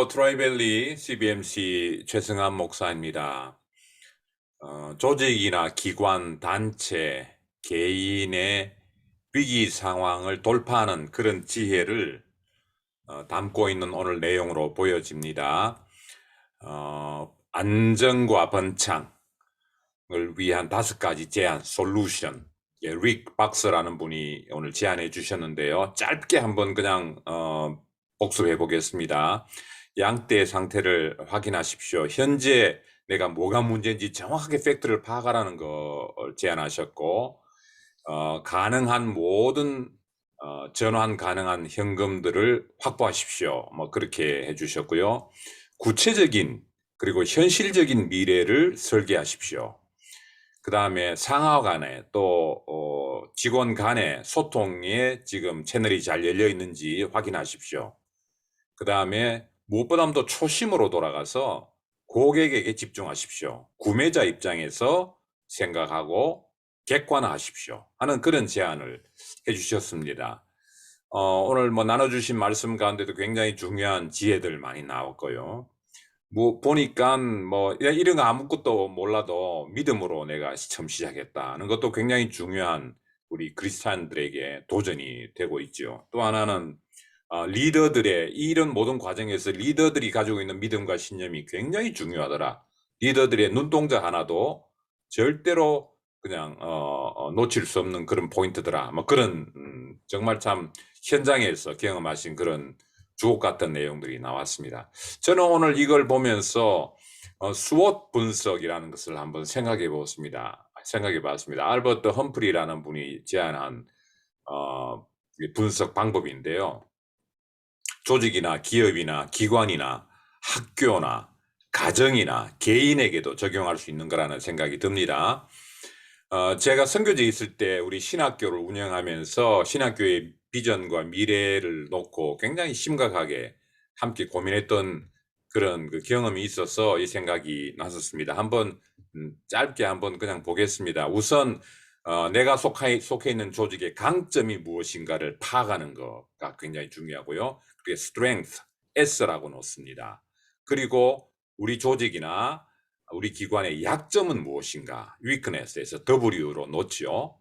트라이밸리 CBMC 최승환 목사입니다. 조직이나 기관, 단체, 개인의 위기 상황을 돌파하는 그런 지혜를 담고 있는 오늘 내용으로 보여집니다. 안정과 번창을 위한 5가지 제안, 솔루션. 릭 박스라는 분이 오늘 제안해 주셨는데요. 짧게 한번 그냥 복습해 보겠습니다. 양떼의 상태를 확인하십시오. 현재 내가 뭐가 문제인지 정확하게 팩트를 파악하라는 걸 제안하셨고, 가능한 모든 전환 가능한 현금들을 확보하십시오. 뭐 그렇게 해주셨고요. 구체적인 그리고 현실적인 미래를 설계하십시오. 그 다음에 상하 간에 또 직원 간의 소통에 지금 채널이 잘 열려 있는지 확인하십시오. 그 다음에 무엇보다도 초심으로 돌아가서 고객에게 집중하십시오. 구매자 입장에서 생각하고 객관화하십시오 하는 그런 제안을 해주셨습니다. 오늘 뭐 나눠주신 말씀 가운데도 굉장히 중요한 지혜들 많이 나왔고요. 뭐 보니까 뭐 이런 거 아무것도 몰라도 믿음으로 내가 처음 시작했다는 것도 굉장히 중요한 우리 크리스찬들에게 도전이 되고 있죠. 또 하나는 리더들의 이런 모든 과정에서 리더들이 가지고 있는 믿음과 신념이 굉장히 중요하더라. 리더들의 눈동자 하나도 절대로 그냥 놓칠 수 없는 그런 포인트더라. 뭐 그런 정말 참 현장에서 경험하신 그런 주옥 같은 내용들이 나왔습니다. 저는 오늘 이걸 보면서 스워트 분석이라는 것을 한번 생각해 봤습니다. 알버트 험프리라는 분이 제안한 분석 방법인데요. 조직이나 기업이나 기관이나 학교나 가정이나 개인에게도 적용할 수 있는 거라는 생각이 듭니다. 제가 선교지에 있을 때 우리 신학교를 운영하면서 신학교의 비전과 미래를 놓고 굉장히 심각하게 함께 고민했던 그런 그 경험이 있어서 이 생각이 났었습니다. 한번 짧게 한번 그냥 보겠습니다. 우선 내가 속해 있는 조직의 강점이 무엇인가를 파악하는 거가 굉장히 중요하고요. 그게 strength, S라고 놓습니다. 그리고 우리 조직이나 우리 기관의 약점은 무엇인가, weakness에서 W로 놓죠.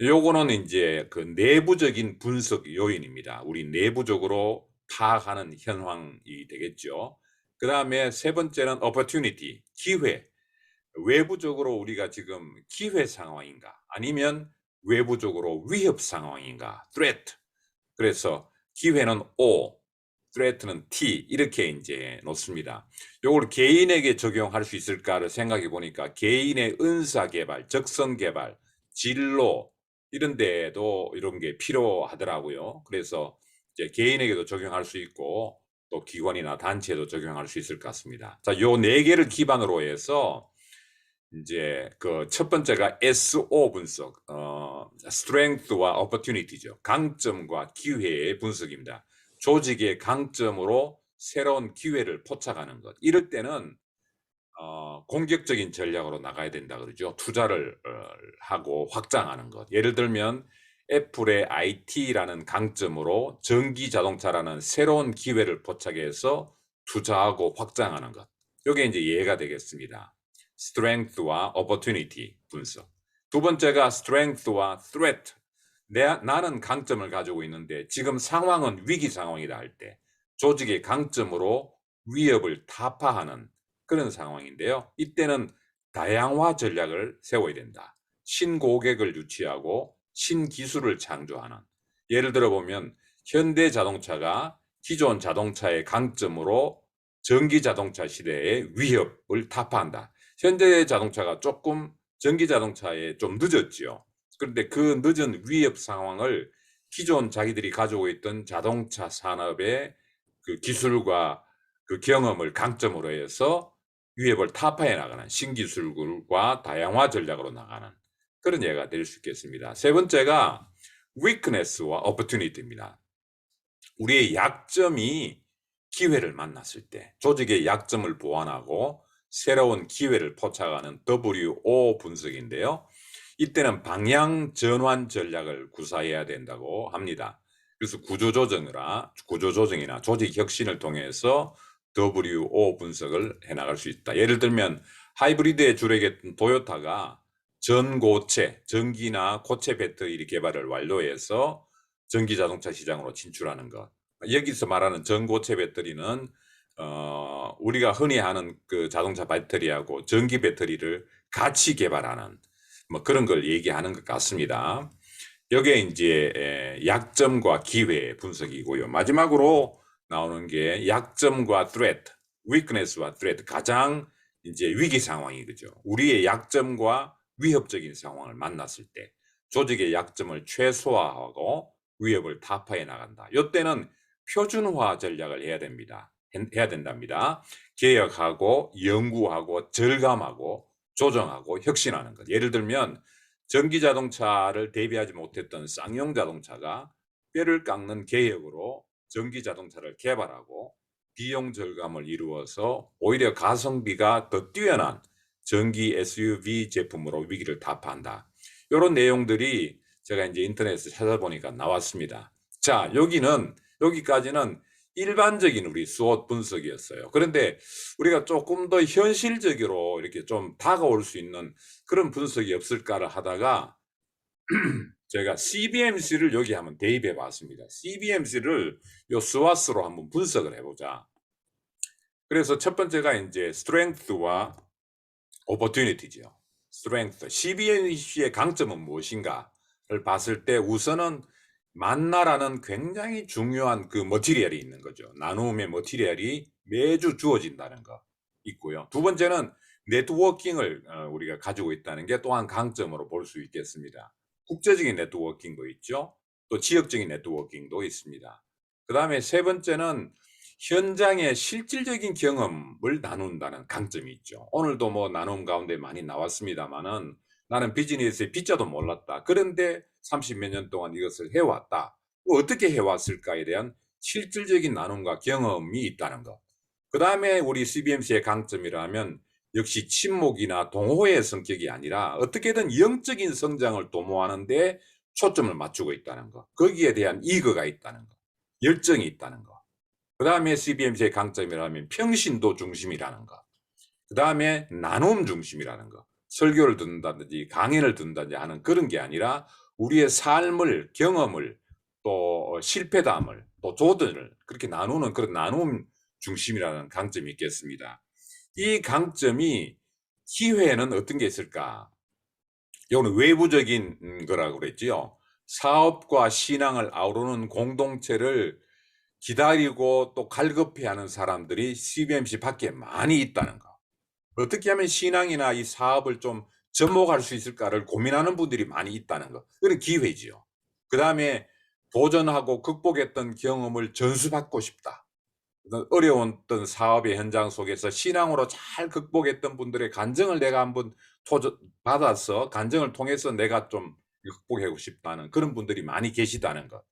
요거는 이제 그 내부적인 분석 요인입니다. 우리 내부적으로 파악하는 현황이 되겠죠. 그 다음에 세 번째는 opportunity, 기회. 외부적으로 우리가 지금 기회 상황인가, 아니면 외부적으로 위협 상황인가, threat. 그래서 기회는 O, threat는 T 이렇게 이제 놓습니다. 요걸 개인에게 적용할 수 있을까를 생각해 보니까 개인의 은사 개발, 적성 개발, 진로 이런 데에도 이런 게 필요하더라고요. 그래서 이제 개인에게도 적용할 수 있고 또 기관이나 단체에도 적용할 수 있을 것 같습니다. 자, 요 네 개를 기반으로 해서 이제 그 첫 번째가 SO 분석, strength와 opportunity죠. 강점과 기회의 분석입니다. 조직의 강점으로 새로운 기회를 포착하는 것. 이럴 때는 공격적인 전략으로 나가야 된다 그러죠. 투자를 하고 확장하는 것. 예를 들면 애플의 IT라는 강점으로 전기 자동차라는 새로운 기회를 포착해서 투자하고 확장하는 것. 이게 이제 예가 되겠습니다. strength와 opportunity 분석. 두 번째가 strength와 threat. 나는 강점을 가지고 있는데 지금 상황은 위기 상황이다 할 때 조직의 강점으로 위협을 타파하는 그런 상황인데요. 이때는 다양화 전략을 세워야 된다. 신고객을 유치하고 신기술을 창조하는. 예를 들어 보면 현대자동차가 기존 자동차의 강점으로 전기자동차 시대의 위협을 타파한다. 현대자동차가 조금 전기자동차에 좀 늦었지요. 그런데 그 늦은 위협 상황을 기존 자기들이 가지고 있던 자동차 산업의 그 기술과 그 경험을 강점으로 해서 위협을 타파해 나가는 신기술과 다양화 전략으로 나가는 그런 예가 될 수 있겠습니다. 세 번째가 weakness와 opportunity입니다. 우리의 약점이 기회를 만났을 때 조직의 약점을 보완하고 새로운 기회를 포착하는 WO 분석인데요. 이때는 방향 전환 전략을 구사해야 된다고 합니다. 그래서 구조조정이나 조직 혁신을 통해서 WO 분석을 해나갈 수 있다. 예를 들면 하이브리드의 주력이었던 토요타가 전고체, 전기나 고체 배터리 개발을 완료해서 전기 자동차 시장으로 진출하는 것. 여기서 말하는 전고체 배터리는 우리가 흔히 하는 그 자동차 배터리하고 전기 배터리를 같이 개발하는 뭐 그런 걸 얘기하는 것 같습니다. 여기에 이제 약점과 기회 분석이고요. 마지막으로 나오는 게 약점과 threat, weakness와 threat, 가장 이제 위기 상황이 그죠. 우리의 약점과 위협적인 상황을 만났을 때 조직의 약점을 최소화하고 위협을 타파해 나간다. 이때는 표준화 전략을 해야 됩니다. 해야 된답니다. 개혁하고 연구하고 절감하고 조정하고 혁신하는 것. 예를 들면 전기 자동차를 대비하지 못했던 쌍용 자동차가 뼈를 깎는 개혁으로 전기 자동차를 개발하고 비용 절감을 이루어서 오히려 가성비가 더 뛰어난 전기 SUV 제품으로 위기를 타파한다. 이런 내용들이 제가 이제 인터넷에서 찾아보니까 나왔습니다. 자, 여기까지는 일반적인 우리 수업 분석이었어요. 그런데 우리가 조금 더 현실적으로 이렇게 좀 다가올 수 있는 그런 분석이 없을까를 하다가 제가 CBMC를 여기 한번 대입해 봤습니다. CBMC를 요 스와스로 한번 분석을 해보자. 그래서 첫 번째가 이제 strength와 opportunity죠. strength. CBMC의 강점은 무엇인가를 봤을 때 우선은 만나라는 굉장히 중요한 그 머티리얼이 있는 거죠. 나눔의 머티리얼이 매주 주어진다는 거 있고요. 두 번째는 네트워킹을 우리가 가지고 있다는 게 또한 강점으로 볼 수 있겠습니다. 국제적인 네트워킹도 있죠. 또 지역적인 네트워킹도 있습니다. 그 다음에 세 번째는 현장의 실질적인 경험을 나눈다는 강점이 있죠. 오늘도 뭐 나눔 가운데 많이 나왔습니다만은 나는 비즈니스의 B자도 몰랐다. 그런데 30몇 년 동안 이것을 해왔다. 어떻게 해왔을까에 대한 실질적인 나눔과 경험이 있다는 것. 그 다음에 우리 CBMC의 강점이라면 역시 친목이나 동호회의 성격이 아니라 어떻게든 영적인 성장을 도모하는 데 초점을 맞추고 있다는 것. 거기에 대한 이거가 있다는 것. 열정이 있다는 것. 그 다음에 CBMC의 강점이라면 평신도 중심이라는 것. 그 다음에 나눔 중심이라는 것. 설교를 듣는다든지 강연을 듣는다든지 하는 그런 게 아니라 우리의 삶을, 경험을, 또 실패담을, 또 조언을 그렇게 나누는 그런 나눔 중심이라는 강점이 있겠습니다. 이 강점이 기회는 어떤 게 있을까? 이거는 외부적인 거라고 그랬지요. 사업과 신앙을 아우르는 공동체를 기다리고 또 갈급해하는 사람들이 CBMC 밖에 많이 있다는 거. 어떻게 하면 신앙이나 이 사업을 좀 접목할 수 있을까를 고민하는 분들이 많이 있다는 거. 그건 기회지요. 그 다음에 도전하고 극복했던 경험을 전수받고 싶다. 어려웠던 사업의 현장 속에서 신앙으로 잘 극복했던 분들의 간증을 내가 한번 받아서 간증을 통해서 내가 좀 극복하고 싶다는 그런 분들이 많이 계시다는 것.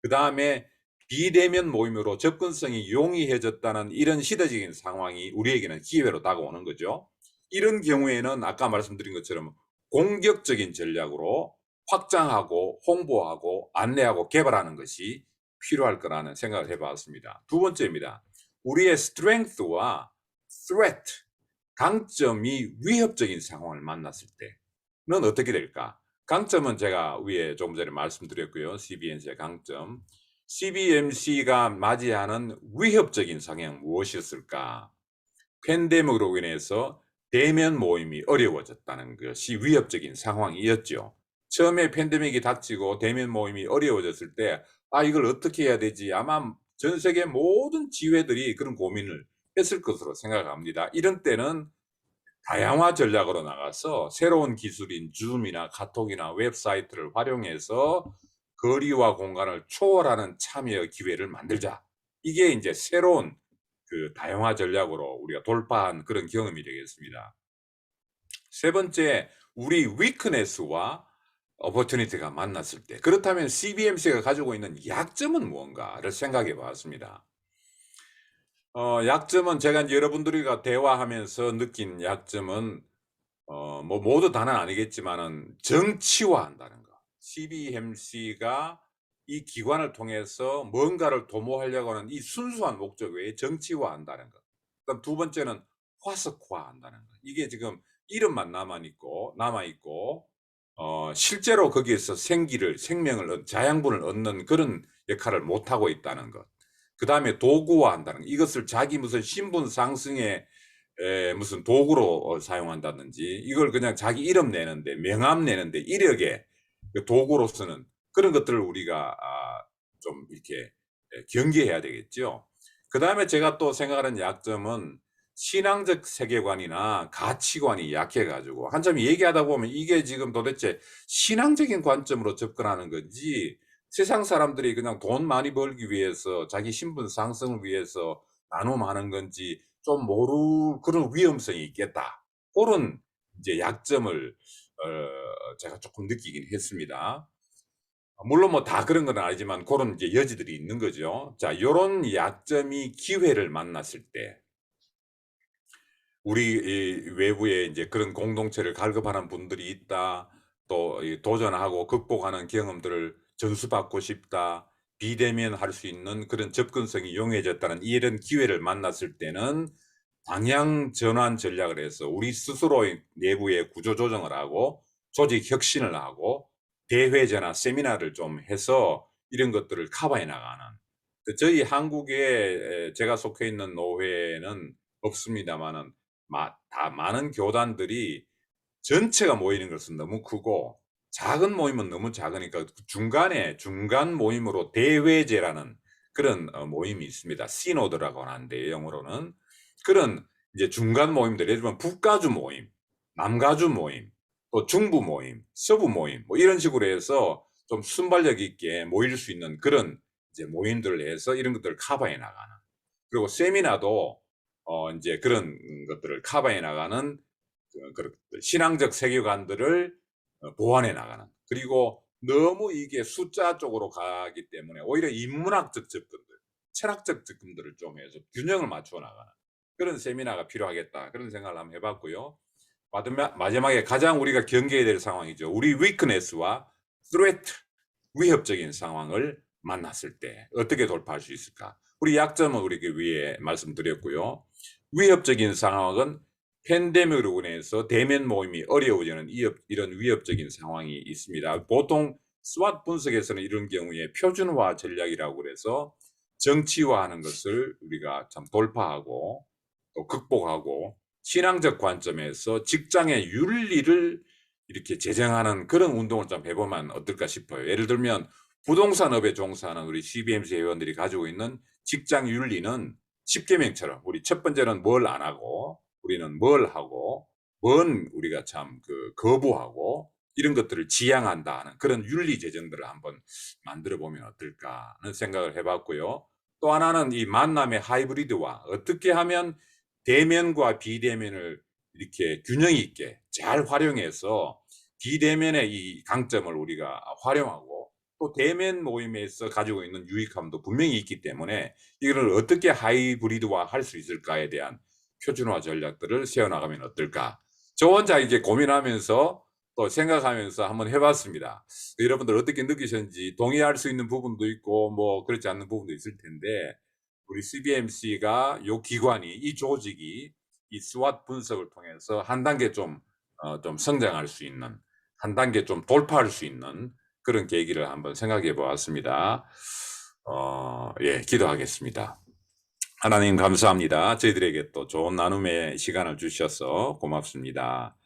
그 다음에 비대면 모임으로 접근성이 용이해졌다는 이런 시대적인 상황이 우리에게는 기회로 다가오는 거죠. 이런 경우에는 아까 말씀드린 것처럼 공격적인 전략으로 확장하고 홍보하고 안내하고 개발하는 것이 필요할 거라는 생각을 해봤습니다. 두 번째입니다. 우리의 strength와 threat, 강점이 위협적인 상황을 만났을 때는 어떻게 될까? 강점은 제가 위에 조금 전에 말씀드렸고요. CBMC의 강점. CBMC가 맞이하는 위협적인 상황은 무엇이었을까? 팬데믹으로 인해서 대면 모임이 어려워졌다는 것이 위협적인 상황이었죠. 처음에 팬데믹이 닥치고 대면 모임이 어려워졌을 때, 이걸 어떻게 해야 되지? 아마 전 세계 모든 지회들이 그런 고민을 했을 것으로 생각합니다. 이런 때는 다양화 전략으로 나가서 새로운 기술인 줌이나 카톡이나 웹사이트를 활용해서 거리와 공간을 초월하는 참여 기회를 만들자. 이게 이제 새로운 그 다양화 전략으로 우리가 돌파한 그런 경험이 되겠습니다. 세 번째, 우리 위크네스와 오퍼튜니티가 만났을 때, 그렇다면 CBMC가 가지고 있는 약점은 무언가를 생각해 봤습니다. 약점은 제가 이제 여러분들과 대화하면서 느낀 약점은 뭐 모두 다는 아니겠지만은 정치화한다는 거. CBMC가 이 기관을 통해서 뭔가를 도모하려고 하는 이 순수한 목적 외에 정치화한다는 것. 그다음 두 번째는 화석화한다는 거. 이게 지금 이름만 남아 있고 실제로 거기에서 생명을 자양분을 얻는 그런 역할을 못 하고 있다는 것. 그다음에 도구화한다는 것. 이것을 자기 무슨 신분 상승에 무슨 도구로 사용한다든지 이걸 그냥 자기 이름 내는데 명함 내는데 이력의 그 도구로 쓰는 그런 것들을 우리가 좀 이렇게 경계해야 되겠죠. 그다음에 제가 또 생각하는 약점은 신앙적 세계관이나 가치관이 약해 가지고 한참 얘기하다 보면 이게 지금 도대체 신앙적인 관점으로 접근하는 건지 세상 사람들이 그냥 돈 많이 벌기 위해서 자기 신분 상승을 위해서 나눔하는 건지 좀 모를 그런 위험성이 있겠다. 그런 이제 약점을 제가 조금 느끼긴 했습니다. 물론 뭐 다 그런 건 아니지만 그런 이제 여지들이 있는 거죠. 자, 요런 약점이 기회를 만났을 때 우리 이 외부에 이제 그런 공동체를 갈급하는 분들이 있다. 또 이 도전하고 극복하는 경험들을 전수받고 싶다. 비대면할 수 있는 그런 접근성이 용이해졌다는 이런 기회를 만났을 때는 방향 전환 전략을 해서 우리 스스로의 내부의 구조 조정을 하고 조직 혁신을 하고 대회제나 세미나를 좀 해서 이런 것들을 커버해 나가는. 저희 한국에 제가 속해 있는 노회는 없습니다만은 다 많은 교단들이 전체가 모이는 것은 너무 크고 작은 모임은 너무 작으니까 그 중간 모임으로 대회제라는 그런 모임이 있습니다. 시노드라고 하는데 영어로는 그런 이제 중간 모임들, 예를 들면 북가주 모임, 남가주 모임, 또 중부 모임, 서부 모임 뭐 이런 식으로 해서 좀 순발력 있게 모일 수 있는 그런 이제 모임들을 해서 이런 것들을 커버해 나가는. 그리고 세미나도 이제 그런 것들을 커버해 나가는 그런 신앙적 세계관들을 보완해 나가는. 그리고 너무 이게 숫자 쪽으로 가기 때문에 오히려 인문학적 접근들, 철학적 접근들을 좀 해서 균형을 맞춰 나가는 그런 세미나가 필요하겠다. 그런 생각을 한번 해봤고요. 마지막에 가장 우리가 경계해야 될 상황이죠. 우리 위크네스와 threat, 위협적인 상황을 만났을 때 어떻게 돌파할 수 있을까? 우리 약점은 우리 위에 말씀드렸고요. 위협적인 상황은 팬데믹으로 인해서 대면 모임이 어려워지는 이런 위협적인 상황이 있습니다. 보통 스왓 분석에서는 이런 경우에 표준화 전략이라고 그래서 정치화하는 것을 우리가 참 돌파하고 또 극복하고 신앙적 관점에서 직장의 윤리를 이렇게 제정하는 그런 운동을 좀 해보면 어떨까 싶어요. 예를 들면 부동산업에 종사하는 우리 CBMC 회원들이 가지고 있는 직장 윤리는 10계명처럼 우리 첫 번째는 뭘 안 하고 우리는 뭘 하고 뭔 우리가 참 거부하고 이런 것들을 지향한다 하는 그런 윤리 제정들을 한번 만들어 보면 어떨까 하는 생각을 해봤고요. 또 하나는 이 만남의 하이브리드화, 어떻게 하면 대면과 비대면을 이렇게 균형 있게 잘 활용해서 비대면의 이 강점을 우리가 활용하고 또 대면 모임에서 가지고 있는 유익함도 분명히 있기 때문에 이걸 어떻게 하이브리드화 할 수 있을까에 대한 표준화 전략들을 세워나가면 어떨까. 저 혼자 이제 고민하면서 또 생각하면서 한번 해봤습니다. 여러분들 어떻게 느끼셨는지 동의할 수 있는 부분도 있고 뭐 그렇지 않는 부분도 있을 텐데 우리 CBMC가 요 기관이 이 조직이 이 스왓 분석을 통해서 한 단계 좀 성장할 수 있는 한 단계 좀 돌파할 수 있는 그런 계기를 한번 생각해 보았습니다. 예, 기도하겠습니다. 하나님 감사합니다. 저희들에게 또 좋은 나눔의 시간을 주셔서 고맙습니다.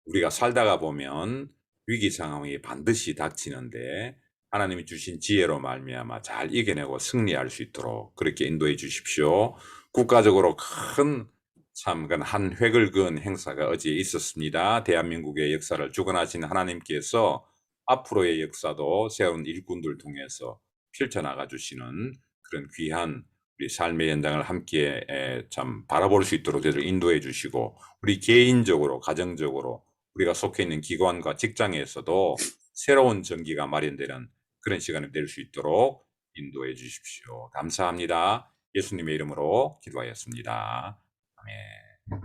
우리가 살다가 보면 위기 상황이 반드시 닥치는데 하나님이 주신 지혜로 말미암아 잘 이겨내고 승리할 수 있도록 그렇게 인도해 주십시오. 국가적으로 큰 참 한 획을 그은 행사가 어제 있었습니다. 대한민국의 역사를 주관하신 하나님께서 앞으로의 역사도 새로운 일꾼들 통해서 펼쳐나가 주시는 그런 귀한 우리 삶의 현장을 함께 참 바라볼 수 있도록 저희를 인도해 주시고 우리 개인적으로 가정적으로 우리가 속해 있는 기관과 직장에서도 새로운 전기가 마련되는 그런 시간이 될 수 있도록 인도해 주십시오. 감사합니다. 예수님의 이름으로 기도하였습니다. 아멘.